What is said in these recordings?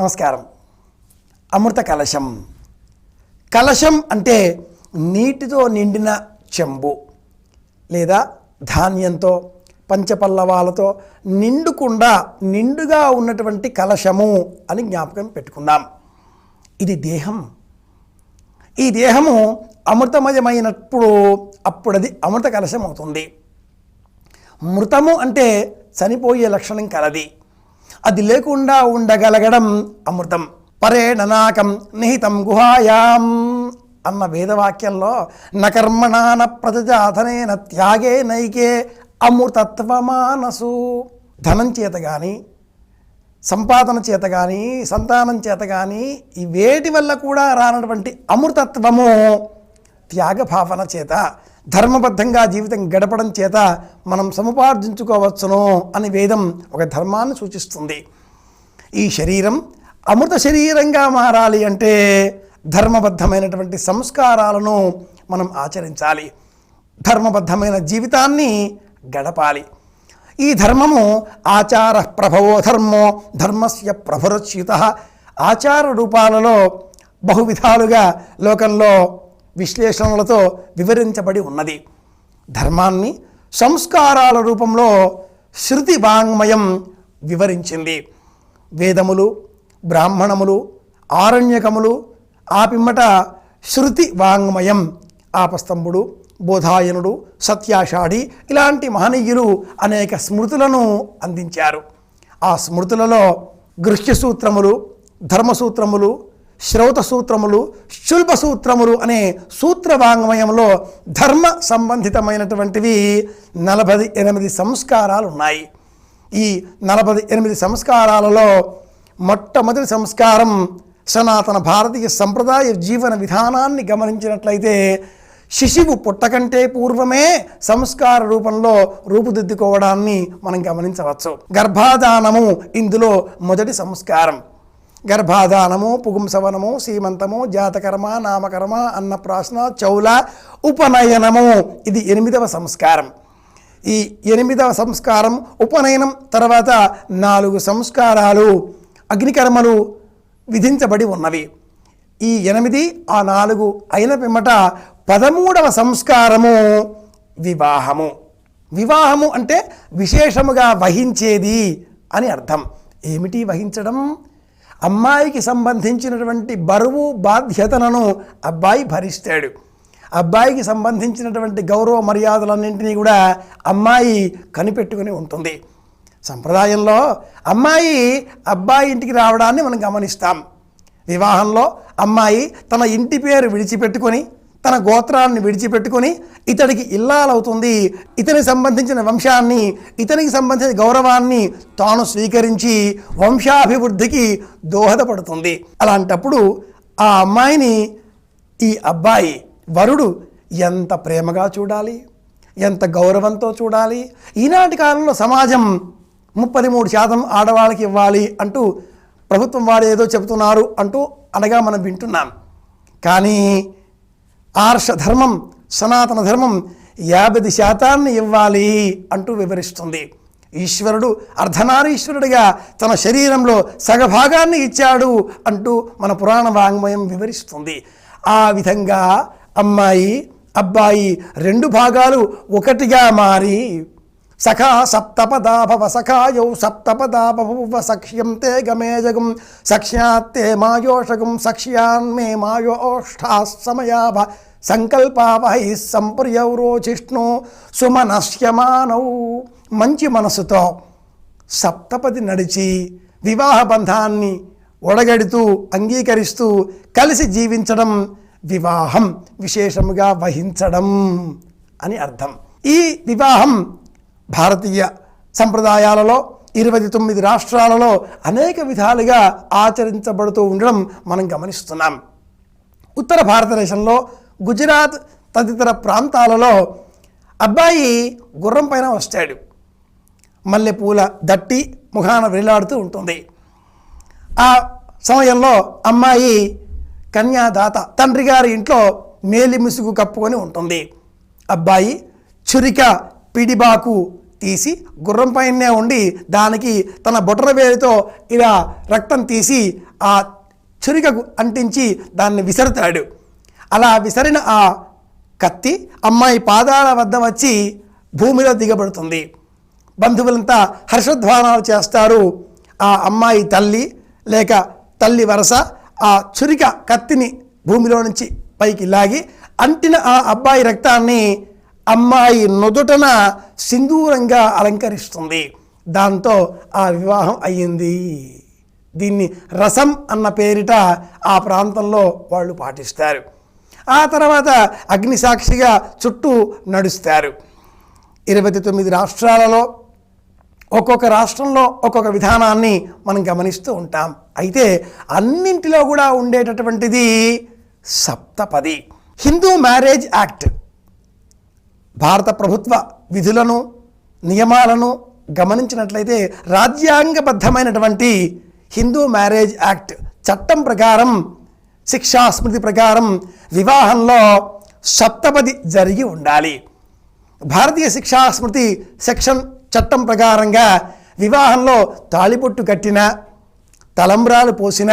నమస్కారం. అమృత కలశం. కలశం అంటే నీటితో నిండిన చెంబు లేదా ధాన్యంతో పంచపల్లవాలతో నిండుగా ఉన్నటువంటి కలశము అని జ్ఞాపకం పెట్టుకుందాం. ఇది దేహం. ఈ దేహము అమృతమయమైనప్పుడు అప్పుడది అమృత కలశం అవుతుంది. మృతము అంటే చనిపోయే లక్షణం కలది. అది లేకుండా ఉండగలగడం అమృతం. పరేణనాకం నిహితం గుహాయాం అన్న వేదవాక్యంలో నకర్మణాన ప్రజాధనేన త్యాగే నైకే అమృతత్వమానసు. ధనం చేత కానీ సంపాదన చేత కానీ సంతానం చేత కానీ ఈ వేటి వల్ల కూడా రానటువంటి అమృతత్వము త్యాగభావన చేత ధర్మబద్ధంగా జీవితం గడపడం చేత మనం సముపార్జించుకోవచ్చును అని వేదం ఒక ధర్మాన్ని సూచిస్తుంది. ఈ శరీరం అమృత శరీరంగా మారాలి అంటే ధర్మబద్ధమైనటువంటి సంస్కారాలను మనం ఆచరించాలి. ధర్మబద్ధమైన జీవితాన్ని గడపాలి. ఈ ధర్మము ఆచార ప్రభవో ధర్మో ధర్మస్య ప్రభురచ్యుత. ఆచార రూపాలలో బహువిధాలుగా లోకంలో విశ్లేషణలతో వివరించబడి ఉన్నది. ధర్మాన్ని సంస్కారాల రూపంలో శృతి వాంగ్మయం వివరించింది. వేదములు, బ్రాహ్మణములు, ఆరణ్యకములు, ఆ పిమ్మట శృతి వాంగ్మయం ఆపస్తంభుడు, బోధాయనుడు, సత్యాషాఢి ఇలాంటి మహనీయులు అనేక స్మృతులను అందించారు. ఆ స్మృతులలో గృహ్య సూత్రములు, ధర్మసూత్రములు, శ్రౌత సూత్రములు, శుల్బ సూత్రములు అనే సూత్ర వాంగ్మయంలో ధర్మ సంబంధితమైనటువంటివి 48 సంస్కారాలు ఉన్నాయి. ఈ 48 సంస్కారాలలో మొట్టమొదటి సంస్కారం సనాతన భారతీయ సంప్రదాయ జీవన విధానాన్ని గమనించినట్లయితే శిశువు పుట్టకంటే పూర్వమే సంస్కార రూపంలో రూపుదిద్దుకోవడాన్ని మనం గమనించవచ్చు. గర్భాధానము ఇందులో మొదటి సంస్కారం. గర్భాధానము, పుగుంసవనము, సీమంతము, జాతకర్మ, నామకర్మ, అన్నప్రాసన, చౌల, ఉపనయనము ఇది 8వ సంస్కారం. ఈ 8వ సంస్కారం ఉపనయనం తర్వాత 4 సంస్కారాలు అగ్నికర్మలు విధించబడి ఉన్నవి. ఈ 8 ఆ 4 అయిన పిమ్మట 13వ సంస్కారము వివాహము. వివాహము అంటే విశేషముగా వహించేది అని అర్థం. ఏమిటి వహించడం? అమ్మాయికి సంబంధించినటువంటి బరువు బాధ్యతలను అబ్బాయి భరిస్తాడు. అబ్బాయికి సంబంధించినటువంటి గౌరవ మర్యాదలన్నింటినీ కూడా అమ్మాయి కనిపెట్టుకుని ఉంటుంది. సంప్రదాయంలో అమ్మాయి అబ్బాయి ఇంటికి రావడాన్ని మనం గమనిస్తాం. వివాహంలో అమ్మాయి తన ఇంటి పేరు విడిచిపెట్టుకొని తన గోత్రాన్ని విడిచిపెట్టుకొని ఇతడికి ఇల్లాలవుతుంది. ఇతనికి సంబంధించిన వంశాన్ని, ఇతనికి సంబంధించిన గౌరవాన్ని తాను స్వీకరించి వంశాభివృద్ధికి దోహదపడుతుంది. అలాంటప్పుడు ఆ అమ్మాయిని ఈ అబ్బాయి వరుడు ఎంత ప్రేమగా చూడాలి, ఎంత గౌరవంతో చూడాలి. ఈనాటి కాలంలో సమాజం 33% ఆడవాళ్ళకి ఇవ్వాలి అంటూ ప్రభుత్వం వారు ఏదో చెబుతున్నారు అంటూ అనగా మనం వింటున్నాం. కానీ ఆర్ష ధర్మం, సనాతన ధర్మం 50% ఇవ్వాలి అంటూ వివరిస్తుంది. ఈశ్వరుడు అర్ధనారీశ్వరుడిగా తన శరీరంలో సగభాగాన్ని ఇచ్చాడు అంటూ మన పురాణ వాంగ్మయం వివరిస్తుంది. ఆ విధంగా అమ్మాయి అబ్బాయి 2 భాగాలు ఒకటిగా మారి సఖా సప్తపదా భవ సఖాయౌ సప్తపదా బభూవ సఖ్యం తే గమేజగం సఖ్యాత్తే మాయోషగం సఖ్యాన్మే మాయోష్ఠా సమయాభ సంకల్పావహై సంప్రియౌరోచిష్ణు సుమనస్యమానౌ. మంచి మనసుతో సప్తపది నడిచి వివాహ బంధాన్ని ఒడగడుతూ అంగీకరిస్తూ కలిసి జీవించడం వివాహం, విశేషముగా వహించడం అని అర్థం. ఈ వివాహం భారతీయ సంప్రదాయాలలో 29 రాష్ట్రాలలో అనేక విధాలుగా ఆచరించబడుతూ ఉండడం మనం గమనిస్తున్నాం. ఉత్తర భారతదేశంలో గుజరాత్ తదితర ప్రాంతాలలో అబ్బాయి గుర్రం పైన వస్తాడు. మల్లెపూల దట్టి ముఖాన వేలాడుతూ ఉంటుంది. ఆ సమయంలో అమ్మాయి కన్యాదాత తండ్రి గారి ఇంట్లో మేలి ముసుగు కప్పుకొని ఉంటుంది. అబ్బాయి చురిక పిడిబాకు తీసి గుర్రం పైనే ఉండి దానికి తన బొటన వేలితో ఇలా రక్తం తీసి ఆ చురికకు అంటించి దాన్ని విసరుతాడు. అలా విసరిన ఆ కత్తి అమ్మాయి పాదాల వద్ద వచ్చి భూమిలో దిగబడుతుంది. బంధువులంతా హర్షధ్వానాలు చేస్తారు. ఆ అమ్మాయి తల్లి లేక తల్లి వరస ఆ చురిక కత్తిని భూమిలో నుంచి పైకి లాగి అంటిన ఆ అబ్బాయి రక్తాన్ని అమ్మాయి నుదుటన సింధూరంగా అలంకరిస్తుంది. దాంతో ఆ వివాహం అయ్యింది. దీన్ని రసం అన్న పేరిట ఆ ప్రాంతంలో వాళ్ళు పాటిస్తారు. ఆ తర్వాత అగ్నిసాక్షిగా చుట్టూ నడుస్తారు. 29 రాష్ట్రాలలో ఒక్కొక్క రాష్ట్రంలో ఒక్కొక్క విధానాన్ని మనం గమనిస్తూ ఉంటాం. అయితే అన్నింటిలో కూడా ఉండేటటువంటిది సప్తపది. హిందూ మ్యారేజ్ యాక్ట్ భారత ప్రభుత్వ విధులను నియమాలను గమనించినట్లయితే రాజ్యాంగబద్ధమైనటువంటి హిందూ మ్యారేజ్ యాక్ట్ చట్టం ప్రకారం, శిక్షాస్మృతి ప్రకారం వివాహంలో సప్తపది జరిగి ఉండాలి. భారతీయ శిక్షాస్మృతి సెక్షన్ చట్టం ప్రకారంగా వివాహంలో తాళిబొట్టు కట్టిన, తలంబ్రాలు పోసిన,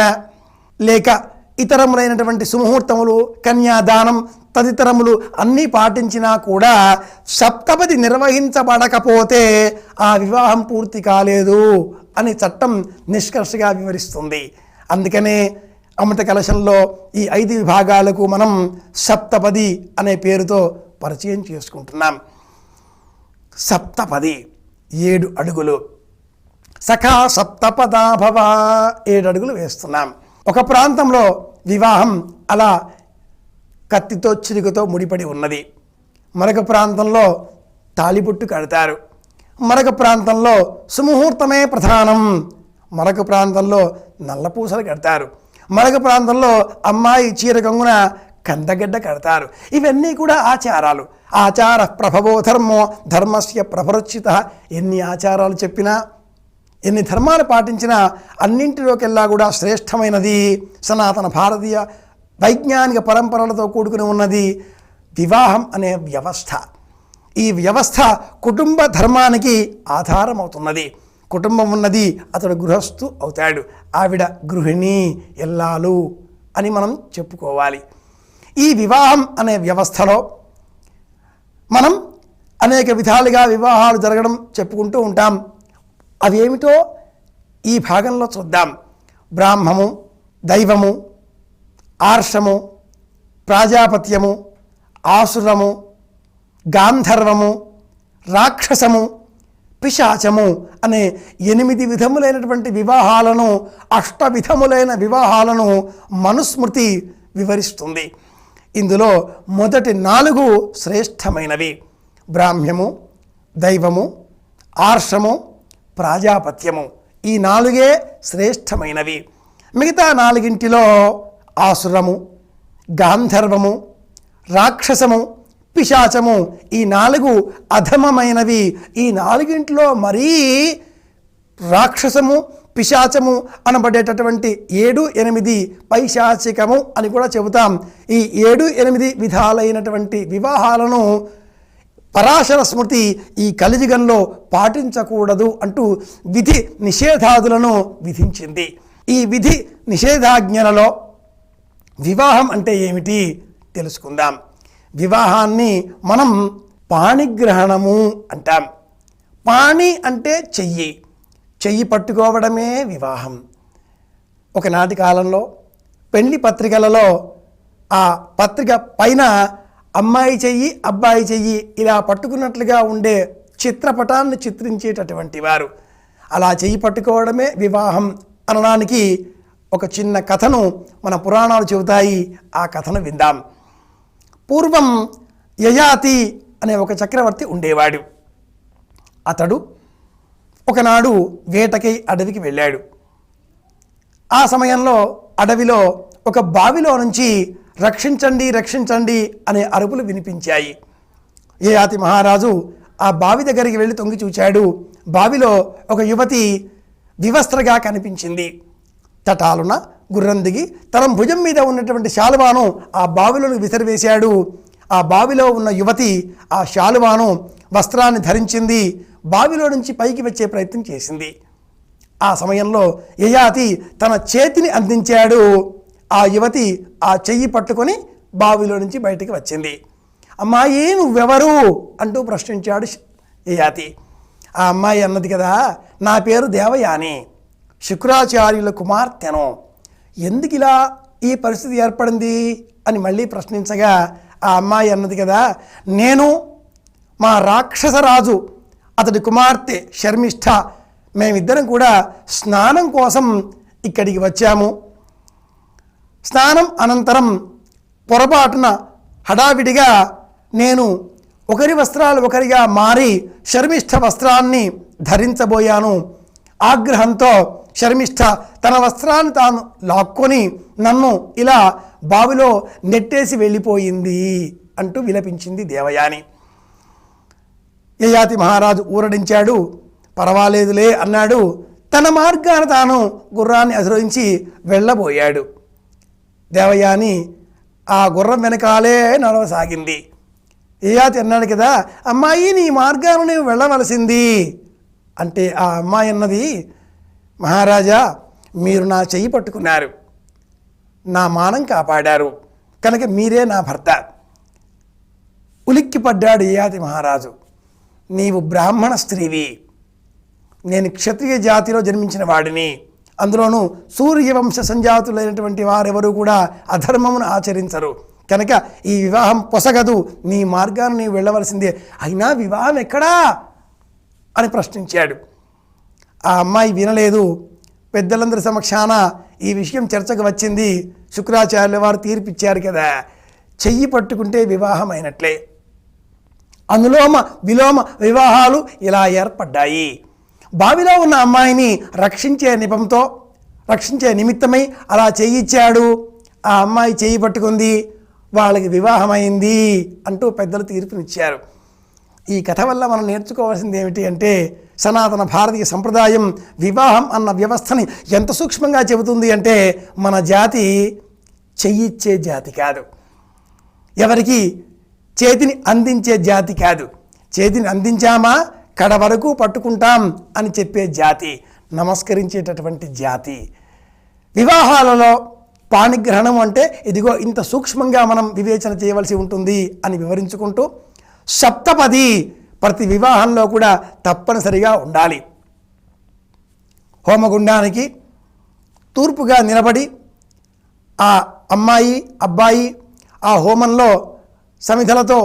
లేక ఇతరములైనటువంటి సుముహూర్తములు, కన్యాదానం తదితరములు అన్నీ పాటించినా కూడా సప్తపది నిర్వహించబడకపోతే ఆ వివాహం పూర్తి కాలేదు అని చట్టం నిష్కర్షగా వివరిస్తుంది. అందుకనే అమృత కలశంలో ఈ 5 విభాగాలకు మనం సప్తపది అనే పేరుతో పరిచయం చేసుకుంటున్నాం. సప్తపది 7 అడుగులు. సఖా సప్తపదాభవ 7 అడుగులు వేస్తున్నాం. ఒక ప్రాంతంలో వివాహం అలా కత్తితో చిరుకతో ముడిపడి ఉన్నది. మరొక ప్రాంతంలో తాళిబొట్టు కడతారు. మరొక ప్రాంతంలో సుముహూర్తమే ప్రధానం. మరొక ప్రాంతంలో నల్లపూసలు కడతారు. మరొక ప్రాంతంలో అమ్మాయి చీర కొంగున కందగడ్డ కడతారు. ఇవన్నీ కూడా ఆచారాలు. ఆచార ప్రభవో ధర్మో ధర్మస్య ప్రభరోచిత. ఎన్ని ఆచారాలు చెప్పినా, ఎన్ని ధర్మాలు పాటించినా అన్నింటిలోకెల్లా కూడా శ్రేష్టమైనది సనాతన భారతీయ వైజ్ఞానిక పరంపరలతో కూడుకుని ఉన్నది వివాహం అనే వ్యవస్థ. ఈ వ్యవస్థ కుటుంబ ధర్మానికి ఆధారం అవుతున్నది. కుటుంబం ఉన్నది, అతడు గృహస్థు అవుతాడు, ఆవిడ గృహిణి, ఎల్లాలు అని మనం చెప్పుకోవాలి. ఈ వివాహం అనే వ్యవస్థలో మనం అనేక విధాలుగా వివాహాలు జరగడం చెప్పుకుంటూ ఉంటాం. అవేమిటో ఈ భాగంలో చూద్దాం. బ్రాహ్మము, దైవము, ఆర్షము, ప్రాజాపత్యము, ఆసురము, గాంధర్వము, రాక్షసము, పిశాచము అనే 8 విధములైనటువంటి వివాహాలను, 8 విధములైన వివాహాలను మనుస్మృతి వివరిస్తుంది. ఇందులో మొదటి 4 శ్రేష్టమైనవి. బ్రాహ్మ్యము, దైవము, ఆర్షము, ప్రాజాపత్యము. ఈ 4 శ్రేష్టమైనవి. మిగతా 4 ఆసురము, గాంధర్వము, రాక్షసము, పిశాచము ఈ 4 అధమమైనవి. ఈ 4 మరీ రాక్షసము, పిశాచము అనబడేటటువంటి 7, 8 పైశాచికము అని కూడా చెబుతాం. ఈ 7, 8 విధాలైనటువంటి వివాహాలను పరాశర స్మృతి ఈ కలియుగంలో పాటించకూడదు అంటూ విధి నిషేధాదులను విధించింది. ఈ విధి నిషేధాజ్ఞలలో వివాహం అంటే ఏమిటి తెలుసుకుందాం. వివాహాన్ని మనం పాణిగ్రహణము అంటాం. పాణి అంటే చెయ్యి, చెయ్యి పట్టుకోవడమే వివాహం. ఒకనాటి కాలంలో పెళ్లి పత్రికలలో ఆ పత్రిక పైన అమ్మాయి చెయ్యి, అబ్బాయి చెయ్యి ఇలా పట్టుకున్నట్లుగా ఉండే చిత్రపటాన్ని చిత్రించేటటువంటి వారు. అలా చెయ్యి పట్టుకోవడమే వివాహం అనడానికి ఒక చిన్న కథను మన పురాణాలు చెబుతాయి. ఆ కథను విందాం. పూర్వం యయాతి అనే ఒక చక్రవర్తి ఉండేవాడు. అతడు ఒకనాడు వేటకై అడవికి వెళ్ళాడు. ఆ సమయంలో అడవిలో ఒక బావిలో నుంచి రక్షించండి రక్షించండి అనే అరుపులు వినిపించాయి. యయాతి మహారాజు ఆ బావి దగ్గరికి వెళ్ళి తొంగి చూచాడు. బావిలో ఒక యువతి వివస్త్రగా కనిపించింది. తటాలున గుర్రం దిగి తన భుజం మీద ఉన్నటువంటి శాలువాను ఆ బావిలోకి విసిరివేశాడు. ఆ బావిలో ఉన్న యువతి ఆ శాలువాను వస్త్రాన్ని ధరించింది. బావిలో నుంచి పైకి వచ్చే ప్రయత్నం చేసింది. ఆ సమయంలో యయాతి తన చేతిని అందించాడు. ఆ యువతి ఆ చెయ్యి పట్టుకొని బావిలో నుంచి బయటికి వచ్చింది. అమ్మాయి నువ్వెవరు అంటూ ప్రశ్నించాడు యయాతి. ఆ అమ్మాయి అన్నది కదా, నా పేరు దేవయాని, శుక్రాచార్యుల కుమార్తెను. ఎందుకు ఇలా ఈ పరిస్థితి ఏర్పడింది అని మళ్ళీ ప్రశ్నించగా ఆ అమ్మాయి అన్నది కదా, నేను మా రాక్షసరాజు అతడి కుమార్తె శర్మిష్ఠ మేమిద్దరం కూడా స్నానం కోసం ఇక్కడికి వచ్చాము. స్నానం అనంతరం పొరపాటున హడావిడిగా నేను ఒకరి వస్త్రాలు ఒకరిగా మారి శర్మిష్ఠ వస్త్రాన్ని ధరించబోయాను. ఆగ్రహంతో శర్మిష్ఠ తన వస్త్రాన్ని తాను లాక్కొని నన్ను ఇలా బావిలో నెట్టేసి వెళ్ళిపోయింది అంటూ విలపించింది దేవయాని. యయాతి మహారాజు ఊరడించాడు. పర్వాలేదులే అన్నాడు. తన మార్గాన తాను గుర్రాన్ని అధిరోహించి వెళ్ళబోయాడు. దేవయాని ఆ గుర్రం వెనకాలే నడవసాగింది. యయాతి అన్నాడు కదా, అమ్మాయి నీ మార్గాన నీవు వెళ్ళవలసింది అంటే ఆ అమ్మాయి అన్నది, మహారాజా మీరు నా చెయ్యి పట్టుకున్నారు, నా మానం కాపాడారు కనుక మీరే నా భర్త. ఉలిక్కిపడ్డాడు యయాతి మహారాజు. నీవు బ్రాహ్మణ స్త్రీవి, నేను క్షత్రియ జాతిలో జన్మించిన వాడిని, అందులోనూ సూర్యవంశ సంజాతులైనటువంటి వారెవరూ కూడా అధర్మమును ఆచరించరు కనుక ఈ వివాహం పొసగదు, నీ మార్గాన్ని నీవు వెళ్ళవలసిందే. అయినా వివాహం ఎక్కడా అని ప్రశ్నించాడు. ఆ అమ్మాయి వినలేదు. పెద్దలందరి సమక్షాన ఈ విషయం చర్చకు వచ్చింది. శుక్రాచార్యుల వారు తీర్పిచ్చారు కదా, చెయ్యి పట్టుకుంటే వివాహం అయినట్లే. అనులోమ విలోమ వివాహాలు ఇలా ఏర్పడ్డాయి. బావిలో ఉన్న అమ్మాయిని రక్షించే నిమిత్తమై అలా చేయిచ్చాడు. ఆ అమ్మాయి చేయి పట్టుకుంది, వాళ్ళకి వివాహమైంది అంటూ పెద్దలు తీర్పునిచ్చారు. ఈ కథ వల్ల మనం నేర్చుకోవాల్సింది ఏమిటి అంటే, సనాతన భారతీయ సంప్రదాయం వివాహం అన్న వ్యవస్థని ఎంత సూక్ష్మంగా చెబుతుంది అంటే, మన జాతి చెయ్యిచ్చే జాతి కాదు, ఎవరికి చేతిని అందించే జాతి కాదు. చేతిని అందించామా కడ వరకు పట్టుకుంటాం అని చెప్పే జాతి, నమస్కరించేటటువంటి జాతి. వివాహాలలో పాణిగ్రహణం అంటే ఇదిగో ఇంత సూక్ష్మంగా మనం వివేచన చేయవలసి ఉంటుంది అని వివరించుకుంటూ, సప్తపది ప్రతి వివాహంలో కూడా తప్పనిసరిగా ఉండాలి. హోమగుండానికి తూర్పుగా నిలబడి ఆ అమ్మాయి అబ్బాయి ఆ హోమంలో సమిధలతో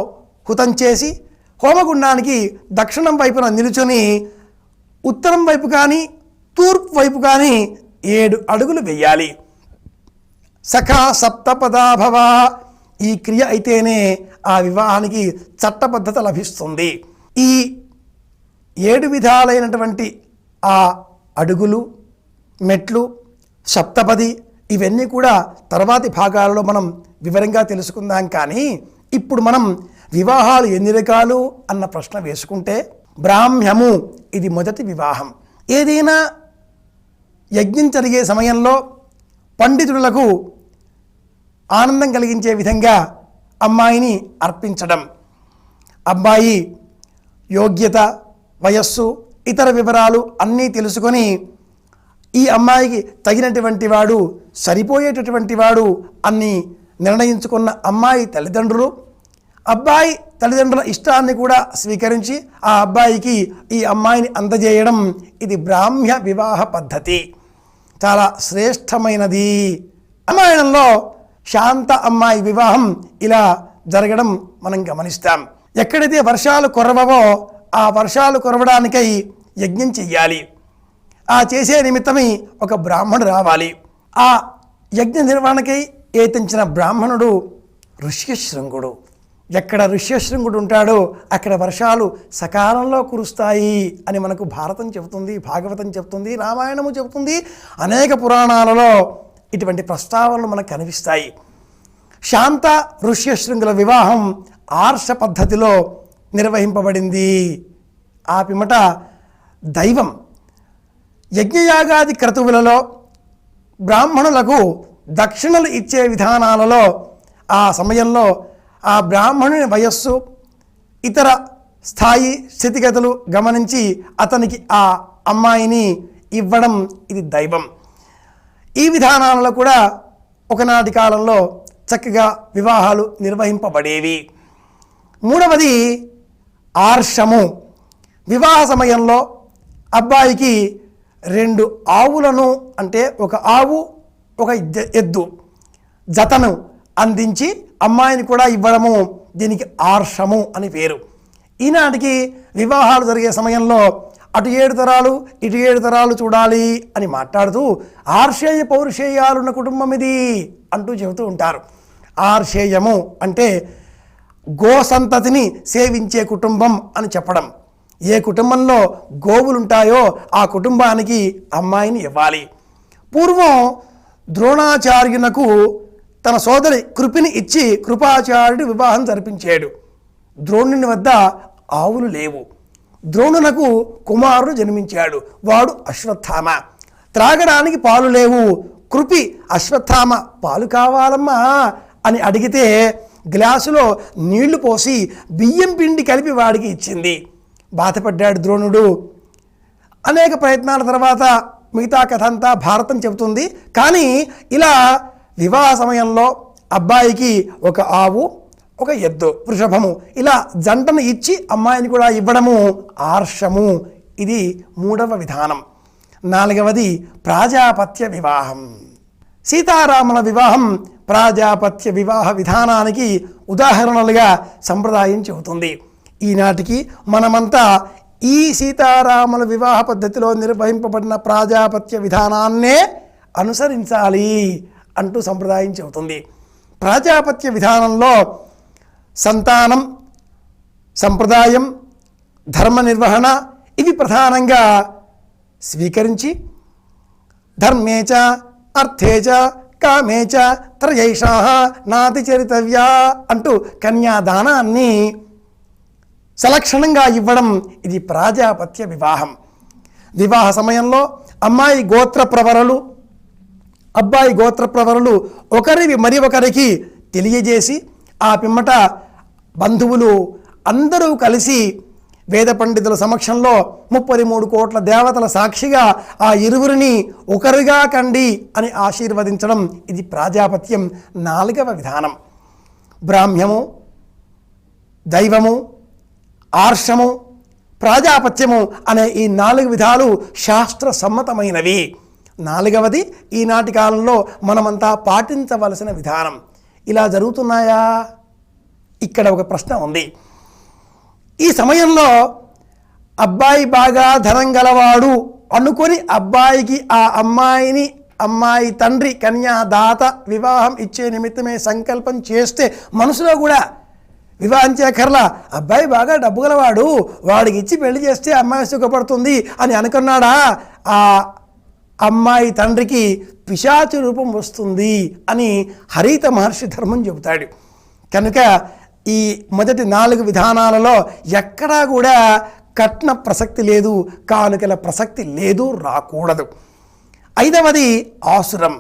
హుతం చేసి, హోమగుండానికి దక్షిణం వైపున నిలుచుని ఉత్తరం వైపు కానీ తూర్పు వైపు కానీ 7 అడుగులు వేయాలి. సఖా సప్తపదాభవ ఈ క్రియ అయితేనే ఆ వివాహానికి చట్టబద్ధత లభిస్తుంది. ఈ 7 విధాలైనటువంటి ఆ అడుగులు, మెట్లు, సప్తపది ఇవన్నీ కూడా తర్వాతి భాగాలలో మనం వివరంగా తెలుసుకుందాం. కానీ ఇప్పుడు మనం వివాహాలు ఎన్ని రకాలు అన్న ప్రశ్న వేసుకుంటే, బ్రాహ్మ్యము ఇది మొదటి వివాహం. ఏదైనా యజ్ఞం జరిగే సమయంలో పండితులకు ఆనందం కలిగించే విధంగా అమ్మాయిని అర్పించడం, అబ్బాయి యోగ్యత, వయస్సు, ఇతర వివరాలు అన్నీ తెలుసుకొని ఈ అమ్మాయికి తగినటువంటి వాడు, సరిపోయేటటువంటి వాడు అన్ని నిర్ణయించుకున్న అమ్మాయి తల్లిదండ్రులు, అబ్బాయి తల్లిదండ్రుల ఇష్టాన్ని కూడా స్వీకరించి ఆ అబ్బాయికి ఈ అమ్మాయిని అందజేయడం, ఇది బ్రాహ్మ్య వివాహ పద్ధతి, చాలా శ్రేష్టమైనది. రామాయణంలో శాంత అమ్మాయి వివాహం ఇలా జరగడం మనం గమనిస్తాం. ఎక్కడైతే వర్షాలు కురవవో ఆ వర్షాలు కురవడానికై యజ్ఞం చెయ్యాలి. ఆ చేసే నిమిత్తమై ఒక బ్రాహ్మణుడు రావాలి. ఆ యజ్ఞ నిర్వహణకై ఏతించిన బ్రాహ్మణుడు ఋష్యశృంగుడు. ఎక్కడ ఋష్యశృంగుడు ఉంటాడో అక్కడ వర్షాలు సకాలంలో కురుస్తాయి అని మనకు భారతం చెబుతుంది, భాగవతం చెబుతుంది, రామాయణము చెబుతుంది. అనేక పురాణాలలో ఇటువంటి ప్రస్తావనలు మనకు కనిపిస్తాయి. శాంత ఋష్యశృంగుల వివాహం ఆర్ష పద్ధతిలో నిర్వహింపబడింది. ఆ పిమ్మట దైవం యజ్ఞయాగాది క్రతువులలో బ్రాహ్మణులకు దక్షిణలు ఇచ్చే విధానాలలో ఆ సమయంలో ఆ బ్రాహ్మణుని వయస్సు, ఇతర స్థాయి స్థితిగతులు గమనించి అతనికి ఆ అమ్మాయిని ఇవ్వడం ఇది దైవం. ఈ విధానాలలో కూడా ఒకనాటి కాలంలో చక్కగా వివాహాలు నిర్వహింపబడేవి. మూడవది ఆర్షము. వివాహ సమయంలో అబ్బాయికి 2 ఆవులను, అంటే ఒక ఆవు ఒక ఎద్దు జతను అందించి అమ్మాయిని కూడా ఇవ్వడము, దీనికి ఆర్షము అని పేరు. ఈనాటికి వివాహాలు జరిగే సమయంలో అటు 7 తరాలు ఇటు 7 తరాలు చూడాలి అని మాట్లాడుతూ ఆర్షేయ పౌరుషేయాలున్న కుటుంబం ఇది అంటూ చెబుతూ ఉంటారు. ఆర్షేయము అంటే గోసంతతిని సేవించే కుటుంబం అని చెప్పడం. ఏ కుటుంబంలో గోవులుంటాయో ఆ కుటుంబానికి అమ్మాయిని ఇవ్వాలి. పూర్వం ద్రోణాచార్యునకు తన సోదరి కృపిని ఇచ్చి కృపాచార్యుడు వివాహం జరిపించాడు. ద్రోణుని వద్ద ఆవులు లేవు. ద్రోణునకు కుమారుడు జన్మించాడు, వాడు అశ్వత్థామ. త్రాగడానికి పాలు లేవు. కృపి అశ్వత్థామ పాలు కావాలమ్మా అని అడిగితే గ్లాసులో నీళ్లు పోసి బియ్యం పిండి కలిపి వాడికి ఇచ్చింది. బాధపడ్డాడు ద్రోణుడు. అనేక ప్రయత్నాల తర్వాత మిగతా కథ అంతా భారతం చెబుతుంది. కానీ ఇలా వివాహ సమయంలో అబ్బాయికి ఒక ఆవు ఒక ఎద్దు వృషభము ఇలా జంటను ఇచ్చి అమ్మాయిని కూడా ఇవ్వడము ఆర్షము. ఇది మూడవ విధానం. నాలుగవది ప్రాజాపత్య వివాహం. సీతారాముల వివాహం ప్రాజాపత్య వివాహ విధానానికి ఉదాహరణలుగా సంప్రదాయం చెబుతుంది. ఈనాటికి మనమంతా ఈ సీతారాముల వివాహ పద్ధతిలో నిర్వహింపబడిన ప్రాజాపత్య విధానాన్నే అనుసరించాలి అంటూ సంప్రదాయం చెబుతుంది. ప్రాజాపత్య విధానంలో సంతానం, సంప్రదాయం, ధర్మ నిర్వహణ ఇవి ప్రధానంగా స్వీకరించి ధర్మేచ అర్థేచ కామేచ త్రయైషా నాతిచరితవ్యా అంటూ కన్యాదానాన్ని సలక్షణంగా ఇవ్వడం ఇది ప్రాజాపత్య వివాహం. వివాహ సమయంలో అమ్మాయి గోత్రప్రవరలు అబ్బాయి గోత్రప్రవరలు ఒకరివి మరి ఒకరికి తెలియజేసి ఆ పిమ్మట బంధువులు అందరూ కలిసి వేద పండితుల సమక్షంలో 33 కోట్ల దేవతల సాక్షిగా ఆ ఇరువురిని ఒకరిగా కండి అని ఆశీర్వదించడం ఇది ప్రాజాపత్యం నాలుగవ విధానం. బ్రాహ్మ్యము, దైవము, ఆర్షము, ప్రాజాపత్యము అనే ఈ 4 విధాలు శాస్త్ర సమ్మతమైనవి. నాలుగవది ఈనాటి కాలంలో మనమంతా పాటించవలసిన విధానం. ఇలా జరుగుతున్నాయా? ఇక్కడ ఒక ప్రశ్న ఉంది. ఈ సమయంలో అబ్బాయి బాగా ధనం గలవాడు అనుకొని అబ్బాయికి ఆ అమ్మాయి తండ్రి కన్యాదాత వివాహం ఇచ్చే నిమిత్తమే సంకల్పం చేస్తే మనసులో కూడా వివాహం చేయకర్లా అబ్బాయి బాగా డబ్బు గలవాడు వాడికి ఇచ్చి పెళ్లి చేస్తే అమ్మాయి సుఖపడుతుంది అని అనుకున్నాడా, ఆ అమ్మాయి తండ్రికి పిశాచ రూపం వస్తుంది అని హరిత మహర్షి ధర్మం చెబుతాడు. కనుక ఈ మొదటి 4 విధానాలలో ఎక్కడా కూడా కట్న ప్రసక్తి లేదు, కానుకల ప్రసక్తి లేదు, రాకూడదు. ఐదవది ఆసురం.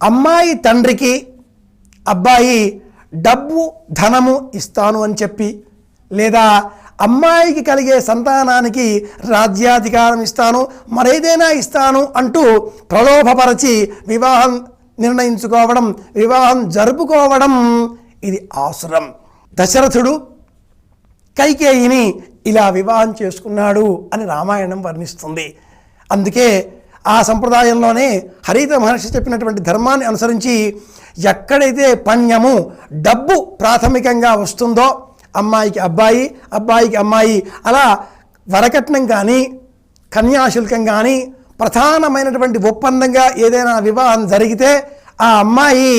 అమ్మాయి తండ్రికి అబ్బాయి డబ్బు ధనము ఇస్తాను అని చెప్పి లేదా అమ్మాయికి కలిగే సంతానానికి రాజ్యాధికారం ఇస్తాను మరేదైనా ఇస్తాను అంటూ ప్రలోభపరచి వివాహం నిర్ణయించుకోవడం, వివాహం జరుపుకోవడం ఇది ఆసురం. దశరథుడు కైకేయిని ఇలా వివాహం చేసుకున్నాడు అని రామాయణం వర్ణిస్తుంది. అందుకే ఆ సంప్రదాయంలోనే హరిత మహర్షి చెప్పినటువంటి ధర్మాన్ని అనుసరించి ఎక్కడైతే పణ్యము డబ్బు ప్రాథమికంగా వస్తుందో అమ్మాయికి అబ్బాయి, అబ్బాయికి అమ్మాయి, అలా వరకట్నం కానీ కన్యాశుల్కం కానీ ప్రధానమైనటువంటి ఒప్పందంగా ఏదైనా వివాహం జరిగితే ఆ అమ్మాయి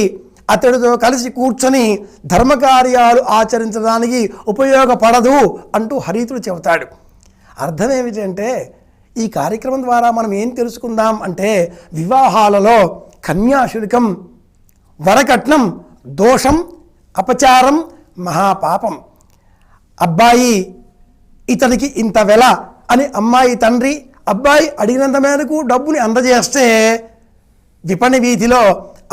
అతడితో కలిసి కూర్చొని ధర్మకార్యాలు ఆచరించడానికి ఉపయోగపడదు అంటూ హరితుడు చెబుతాడు. అర్థం ఏమిటంటే ఈ కార్యక్రమం ద్వారా మనం ఏం తెలుసుకుందాం అంటే వివాహాలలో కన్యాశుల్కం, వరకట్నం దోషం, అపచారం, మహాపాపం. అబ్బాయి ఇతడికి ఇంత వెల అని అమ్మాయి తండ్రి అబ్బాయి అడిగినంత మేరకు డబ్బుని అందజేస్తే విపణి వీధిలో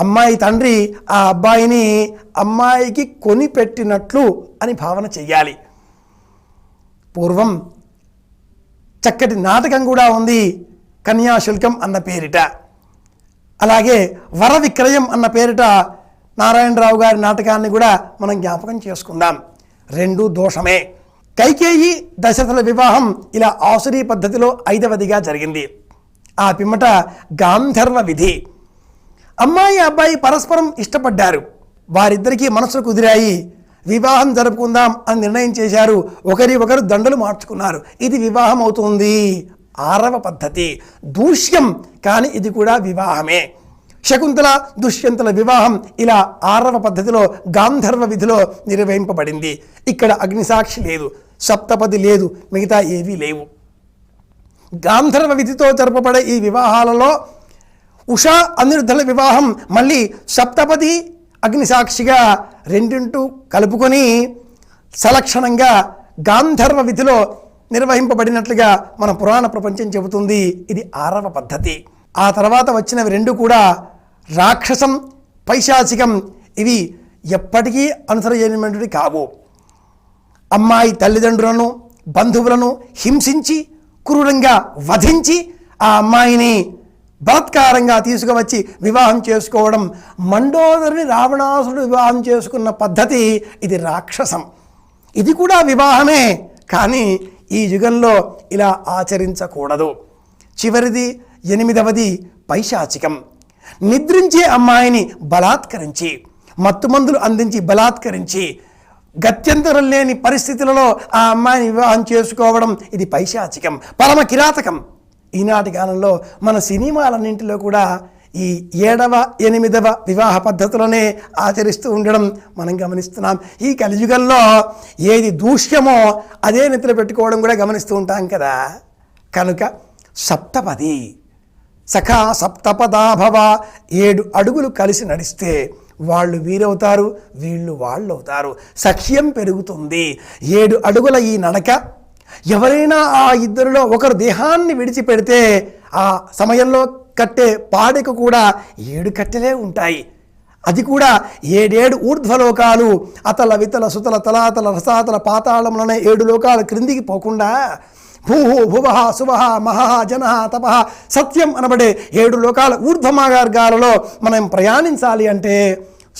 అమ్మాయి తండ్రి ఆ అబ్బాయిని అమ్మాయికి కొనిపెట్టినట్లు అని భావన చెయ్యాలి. పూర్వం చక్కటి నాటకం కూడా ఉంది. కన్యాశుల్కం అన్న పేరిట, అలాగే వర విక్రయం అన్న పేరిట నారాయణరావు గారి నాటకాన్ని కూడా మనం జ్ఞాపకం చేసుకుందాం. రెండు దోషమే. కైకేయి దశరథుల వివాహం ఇలా ఆసురీ పద్ధతిలో 5వదిగా జరిగింది. ఆ పిమ్మట గాంధర్వ విధి. అమ్మాయి అబ్బాయి పరస్పరం ఇష్టపడ్డారు, వారిద్దరికీ మనసులు కుదిరాయి, వివాహం జరుపుకుందాం అని నిర్ణయం చేశారు, ఒకరు దండలు మార్చుకున్నారు, ఇది వివాహం అవుతుంది. 6వ పద్ధతి దూష్యం, కానీ ఇది కూడా వివాహమే. శకుంతల దుష్యంతుల వివాహం ఇలా 6వ పద్ధతిలో గాంధర్వ విధిలో నిర్వహింపబడింది. ఇక్కడ అగ్నిసాక్షి లేదు, సప్తపది లేదు, మిగతా ఏవీ లేవు. గాంధర్వ విధితో జరపబడే ఈ వివాహాలలో ఉషా అనిరుద్ధుల వివాహం మళ్ళీ సప్తపది అగ్నిసాక్షిగా రెండింటూ కలుపుకొని సలక్షణంగా గాంధర్వ విధిలో నిర్వహింపబడినట్లుగా మన పురాణ ప్రపంచం చెబుతుంది. ఇది 6వ పద్ధతి. ఆ తర్వాత వచ్చినవి రెండు కూడా రాక్షసం, పైశాచికం. ఇవి ఎప్పటికీ అనుసరించేటువంటివి కావు. అమ్మాయి తల్లిదండ్రులను, బంధువులను హింసించి క్రూరంగా వధించి ఆ అమ్మాయిని బలాత్కారంగా తీసుకువచ్చి వివాహం చేసుకోవడం, మండోదరిని రావణాసురుడు వివాహం చేసుకున్న పద్ధతి, ఇది రాక్షసం. ఇది కూడా వివాహమే, కానీ ఈ యుగంలో ఇలా ఆచరించకూడదు. చివరిది 8వది పైశాచికం. నిద్రించే అమ్మాయిని బలాత్కరించి, మత్తుమందులు అందించి బలాత్కరించి, గత్యంతరం లేని పరిస్థితులలో ఆ అమ్మాయిని వివాహం చేసుకోవడం, ఇది పైశాచికం, పరమ కిరాతకం. ఈనాటి కాలంలో మన సినిమాలన్నింటిలో కూడా ఈ 7వ 8వ వివాహ పద్ధతులనే ఆచరిస్తూ ఉండడం మనం గమనిస్తున్నాం. ఈ కలియుగంలో ఏది దూష్యమో అదే నెత్తిన పెట్టుకోవడం కూడా గమనిస్తూ ఉంటాం కదా. కనుక సప్తపది సఖా సప్తపదాభవ, 7 అడుగులు కలిసి నడిస్తే వాళ్ళు వీరవుతారు, వీళ్ళు వాళ్ళు అవుతారు, సఖ్యం పెరుగుతుంది. 7 అడుగుల ఈ నడక, ఎవరైనా ఆ ఇద్దరిలో ఒకరు దేహాన్ని విడిచిపెడితే ఆ సమయంలో కట్టే పాడెకు కూడా 7 కట్టెలే ఉంటాయి. అది కూడా 7 ఊర్ధ్వలోకాలు, అతల వితల సుతల తలాతల రసాతల పాతాళంలోనే 7 లోకాలు క్రిందికి పోకుండా భూ భువ శుభ మహా జన తప సత్యం అనబడే 7 లోకాల ఊర్ధ్వమార్గాలలో మనం ప్రయాణించాలి అంటే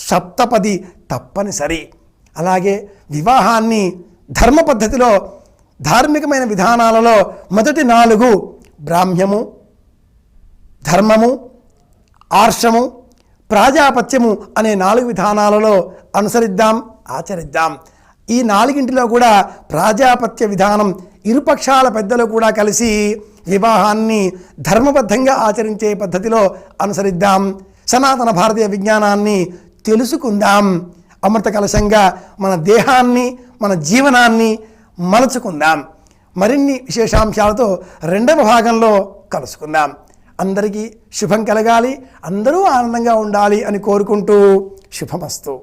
సప్తపది తప్పనిసరి. అలాగే వివాహాన్ని ధర్మ పద్ధతిలో, ధార్మికమైన విధానాలలో మొదటి 4 బ్రాహ్మ్యము, ధర్మము, ఆర్షము, ప్రాజాపత్యము అనే 4 విధానాలలో అనుసరిద్దాం, ఆచరిద్దాం. ఈ 4ంటిలో కూడా ప్రాజాపత్య విధానం, ఇరుపక్షాల పెద్దలు కూడా కలిసి వివాహాన్ని ధర్మబద్ధంగా ఆచరించే పద్ధతిలో అనుసరిద్దాం. సనాతన భారతీయ విజ్ఞానాన్ని తెలుసుకుందాం. అమృత కలశంగా మన దేహాన్ని, మన జీవనాన్ని మలుచుకుందాం. మరిన్ని విశేషాంశాలతో 2వ భాగంలో కలుసుకుందాం. అందరికీ శుభం కలగాలి, అందరూ ఆనందంగా ఉండాలి అని కోరుకుంటూ శుభమస్తు.